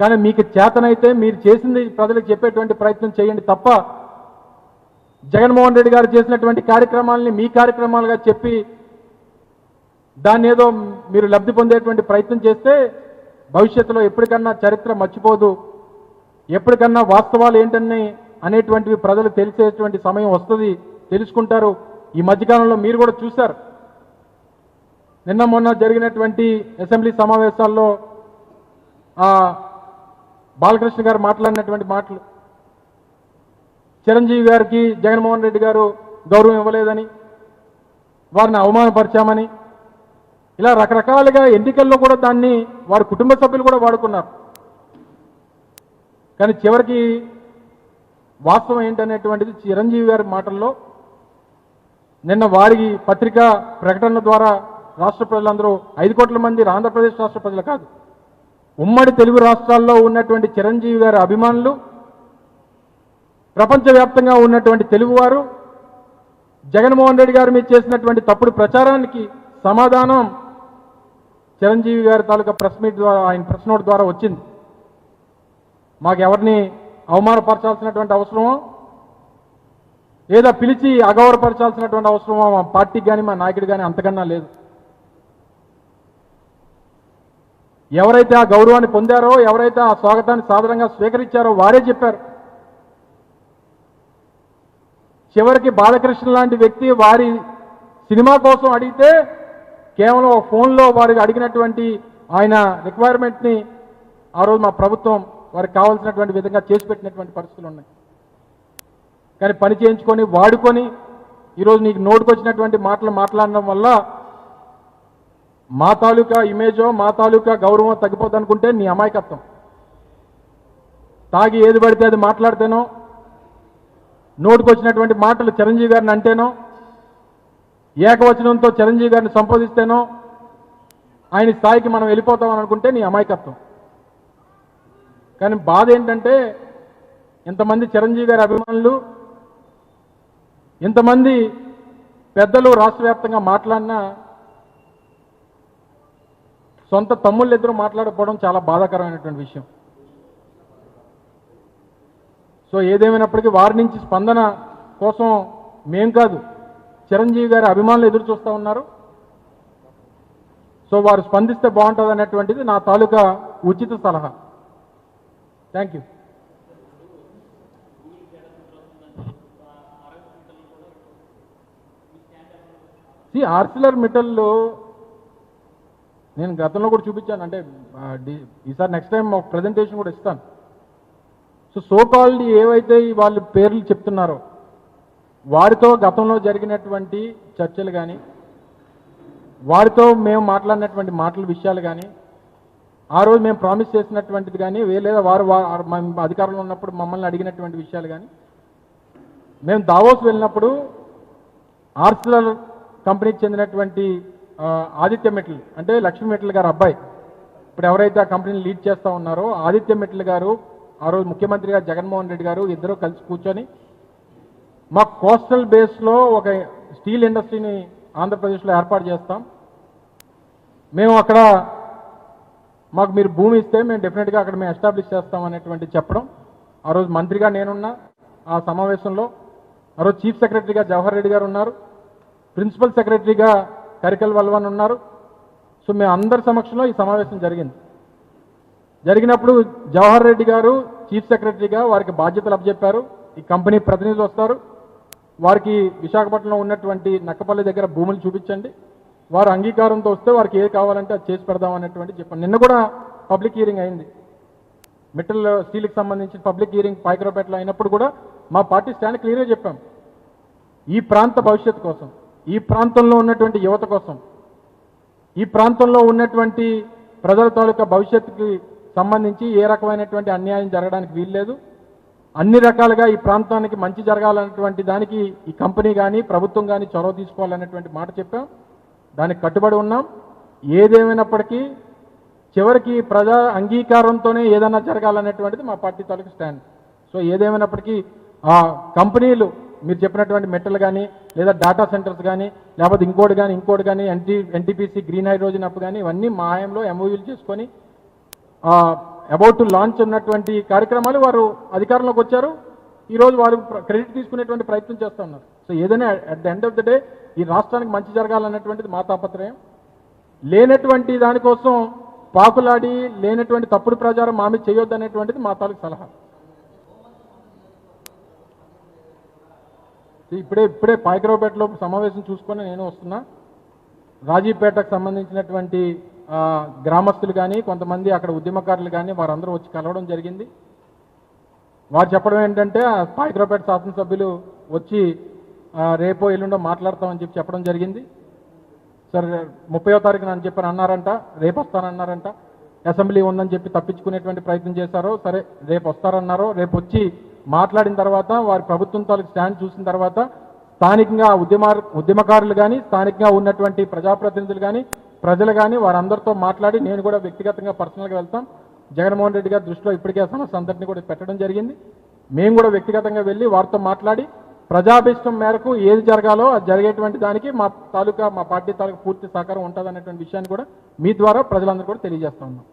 కానీ మీకు చేతనైతే మీరు చేసింది ప్రజలకు చెప్పేటువంటి ప్రయత్నం చేయండి తప్ప జగన్మోహన్ రెడ్డి గారు చేసినటువంటి కార్యక్రమాలని మీ కార్యక్రమాలుగా చెప్పి దాన్ని ఏదో మీరు లబ్ధి పొందేటువంటి ప్రయత్నం చేస్తే భవిష్యత్తులో ఎప్పటికన్నా చరిత్ర మర్చిపోదు, ఎప్పటికన్నా వాస్తవాలు ఏంటని అనేటువంటివి ప్రజలు తెలిసేటువంటి సమయం వస్తుంది, తెలుసుకుంటారు. ఈ మధ్యకాలంలో మీరు కూడా చూశారు, నిన్న మొన్న జరిగినటువంటి అసెంబ్లీ సమావేశాల్లో బాలకృష్ణ గారు మాట్లాడినటువంటి మాటలు, చిరంజీవి గారికి జగన్మోహన్ రెడ్డి గారు గౌరవం ఇవ్వలేదని, వారిని అవమానపరిచామని, ఇలా రకరకాలుగా ఎన్నికల్లో కూడా దాన్ని వారి కుటుంబ సభ్యులు కూడా వాడుకున్నారు. కానీ చివరికి వాస్తవం ఏంటనేటువంటిది చిరంజీవి గారి మాటల్లో నిన్న వారి పత్రికా ప్రకటన ద్వారా రాష్ట్ర ప్రజలందరూ 5 కోట్ల మంది ఆంధ్రప్రదేశ్ రాష్ట్ర ప్రజలు కాదు, ఉమ్మడి తెలుగు రాష్ట్రాల్లో ఉన్నటువంటి చిరంజీవి గారి అభిమానులు, ప్రపంచవ్యాప్తంగా ఉన్నటువంటి తెలుగువారు జగన్మోహన్ రెడ్డి గారి మీద చేసినటువంటి తప్పుడు ప్రచారానికి సమాధానం చిరంజీవి గారి తాలూకా ప్రెస్ మీట్ ద్వారా, ఆయన ప్రెస్ నోట్ ద్వారా వచ్చింది. మాకెవరిని అవమానపరచాల్సినటువంటి అవసరమో లేదా పిలిచి అగౌరవపరచాల్సినటువంటి అవసరమో మా పార్టీకి కానీ మా నాయకుడు కానీ అంతకన్నా లేదు. ఎవరైతే ఆ గౌరవాన్ని పొందారో, ఎవరైతే ఆ స్వాగతాన్ని సాదరంగా స్వీకరించారో వారే చెప్పారు. చివరికి బాలకృష్ణ లాంటి వ్యక్తి వారి సినిమా కోసం అడిగితే కేవలం ఫోన్లో వారికి అడిగినటువంటి ఆయన రిక్వైర్మెంట్ని ఆ రోజు మా ప్రభుత్వం వారికి కావాల్సినటువంటి విధంగా చేసి పెట్టినటువంటి పరిస్థితులు ఉన్నాయి. కానీ పని చేయించుకొని వాడుకొని ఈరోజు నీకు నోటుకొచ్చినటువంటి మాటలు మాట్లాడడం వల్ల మా తాలూకా ఇమేజో మా తాలూకా గౌరవం తగ్గిపోద్ది అనుకుంటే నీ అమాయకత్వం. తాగి ఏది పడితే అది మాట్లాడితేనో, నోటుకొచ్చినటువంటి మాటలు చిరంజీవి గారిని అంటేనో, ఏకవచనంతో చిరంజీవి గారిని సంబోధిస్తేనో ఆయన స్థాయికి మనం వెళ్ళిపోతామని అనుకుంటే నీ అమాయకత్వం. కానీ బాధ ఏంటంటే ఇంతమంది చిరంజీవి గారి అభిమానులు, ఇంతమంది పెద్దలు రాష్ట్ర వ్యాప్తంగా మాట్లాడినా సొంత తమ్ముళ్ళు ఇద్దరు మాట్లాడకపోవడం చాలా బాధాకరమైనటువంటి విషయం. సో ఏదేమైనప్పటికీ వారి నుంచి స్పందన కోసం మేం కాదు, చిరంజీవి గారి అభిమానులు ఎదురు చూస్తూ ఉన్నారు. సో వారు స్పందిస్తే బాగుంటుంది అనేటువంటిది నా తాలూకా ఉచిత సలహా. Thank you. ఆర్సిలర్ మిట్టల్లో నేను గతంలో కూడా చూపించాను, అంటే ఈసారి నెక్స్ట్ టైం ఒక ప్రజెంటేషన్ కూడా ఇస్తాను. సో కాల్డ్ ఏవైతే వాళ్ళు పేర్లు చెప్తున్నారో వారితో గతంలో జరిగినటువంటి చర్చలు కానీ, వారితో మేము మాట్లాడినటువంటి విషయాలు కానీ, ఆ రోజు మేము ప్రామిస్ చేసినటువంటిది కానీ, లేదా వారు అధికారంలో ఉన్నప్పుడు మమ్మల్ని అడిగినటువంటి విషయాలు కానీ, మేము దావోస్ వెళ్ళినప్పుడు ఆర్సిలర్ కంపెనీకి చెందినటువంటి ఆదిత్య మిట్టల్, అంటే లక్ష్మీ మిట్టల్ గారు అబ్బాయి, ఇప్పుడు ఎవరైతే ఆ కంపెనీని లీడ్ చేస్తూ ఉన్నారో ఆదిత్య మిట్టల్ గారు, ఆ రోజు ముఖ్యమంత్రిగా జగన్మోహన్ రెడ్డి గారు ఇద్దరు కలిసి కూర్చొని మా కోస్టల్ బేస్లో ఒక స్టీల్ ఇండస్ట్రీని ఆంధ్రప్రదేశ్లో ఏర్పాటు చేస్తాం, మేము అక్కడ మాకు మీరు భూమి ఇస్తే మేము డెఫినెట్గా అక్కడ మేము ఎస్టాబ్లిష్ చేస్తాం అనేటువంటి చెప్పడం. ఆ రోజు మంత్రిగా నేనున్నా ఆ సమావేశంలో, ఆ రోజు చీఫ్ సెక్రటరీగా జవహర్ రెడ్డి గారు ఉన్నారు, ప్రిన్సిపల్ సెక్రటరీగా కరికల్ వల్వన్ ఉన్నారు. సో మేము అందరి సమక్షంలో ఈ సమావేశం జరిగినప్పుడు జవహర్ రెడ్డి గారు చీఫ్ సెక్రటరీగా వారికి బాధ్యతలు అప్పచెప్పారు. ఈ కంపెనీ ప్రతినిధులు వస్తారు, వారికి విశాఖపట్నంలో ఉన్నటువంటి నక్కపల్లి దగ్గర భూములు చూపించండి, వారు అంగీకారంతో వస్తే వారికి ఏది కావాలంటే అది చేసి పెడదాం అనేటువంటి చెప్పాను. నిన్న కూడా పబ్లిక్ హియరింగ్ అయింది, మిట్టల్ స్టీల్కి సంబంధించి పబ్లిక్ హియరింగ్ పాయకరావుపేటలో అయినప్పుడు కూడా మా పార్టీ స్టాండ్ క్లియర్గా చెప్పాం. ఈ ప్రాంత భవిష్యత్తు కోసం, ఈ ప్రాంతంలో ఉన్నటువంటి యువత కోసం, ఈ ప్రాంతంలో ఉన్నటువంటి ప్రజల తాలూకా భవిష్యత్తుకి సంబంధించి ఏ రకమైనటువంటి అన్యాయం జరగడానికి వీల్లేదు, అన్ని రకాలుగా ఈ ప్రాంతానికి మంచి జరగాలన్నటువంటి దానికి ఈ కంపెనీ కానీ ప్రభుత్వం కానీ చొరవ తీసుకోవాలనేటువంటి మాట చెప్పాం. దానికి కట్టుబడి ఉన్నాం. ఏదేమైనప్పటికీ చివరికి ప్రజా అంగీకారంతోనే ఏదైనా జరగాలనేటువంటిది మా పార్టీ తాలూకా స్టాండ్. సో ఏదేమైనప్పటికీ ఆ కంపెనీలు మీరు చెప్పినటువంటి మెటల్ కానీ, లేదా డేటా సెంటర్స్ కానీ, లేకపోతే ఇంకోటి కానీ ఎన్టీపీసీ గ్రీన్ హైడ్రోజన్ అప్ కానీ, ఇవన్నీ మా హయాంలో ఎంఓయూలు చేసుకొని అబౌట్ టు లాంచ్ ఉన్నటువంటి కార్యక్రమాలు వారు అధికారంలోకి వచ్చారు. ఈరోజు వారు క్రెడిట్ తీసుకునేటువంటి ప్రయత్నం చేస్తూ ఉన్నారు. సో ఏదైనా at the end of the day ఈ రాష్ట్రానికి మంచి జరగాలన్నటువంటిది మా తాపత్రయం. లేనటువంటి దానికోసం పాకులాడి లేనటువంటి తప్పుడు ప్రచారం మా మీద చేయొద్దు అనేటువంటిది మా తాలూకు సలహా. ఇప్పుడే పాయకరావుపేటలో సమావేశం చూసుకొని నేను వస్తున్నా. రాజీపేటకు సంబంధించినటువంటి గ్రామస్తులు కానీ కొంతమంది అక్కడ ఉద్యమకారులు కానీ వారందరూ వచ్చి కలవడం జరిగింది. వారు చెప్పడం ఏంటంటే పాయకరావుపేట శాసనసభ్యులు వచ్చి రేపో ఎల్లుండో మాట్లాడతామని చెప్పడం జరిగింది. సరే 30వ తారీఖున అని చెప్పని అన్నారంట, రేపు వస్తానన్నారంట. అసెంబ్లీ ఉందని చెప్పి తప్పించుకునేటువంటి ప్రయత్నం చేశారో, సరే రేపు వస్తారన్నారో, రేపు వచ్చి మాట్లాడిన తర్వాత వారి ప్రభుత్వం తాలూకు స్టాండ్ చూసిన తర్వాత స్థానికంగా ఉద్యమకారులు కానీ స్థానికంగా ఉన్నటువంటి ప్రజాప్రతినిధులు కానీ ప్రజలు కానీ వారందరితో మాట్లాడి నేను కూడా వ్యక్తిగతంగా పర్సనల్గా వెళ్తాం. జగన్మోహన్ రెడ్డి గారి దృష్టిలో ఇప్పటికే సమస్య అందరినీ కూడా పెట్టడం జరిగింది. మేము కూడా వ్యక్తిగతంగా వెళ్ళి వారితో మాట్లాడి ప్రజాభిష్టం మేరకు ఏది జరగాలో అది జరిగేటువంటి దానికి మా పార్టీ తాలూకా పూర్తి సహకారం ఉంటుంది అనేటువంటి విషయాన్ని కూడా మీ ద్వారా ప్రజలందరూ కూడా తెలియజేస్తా ఉన్నాం.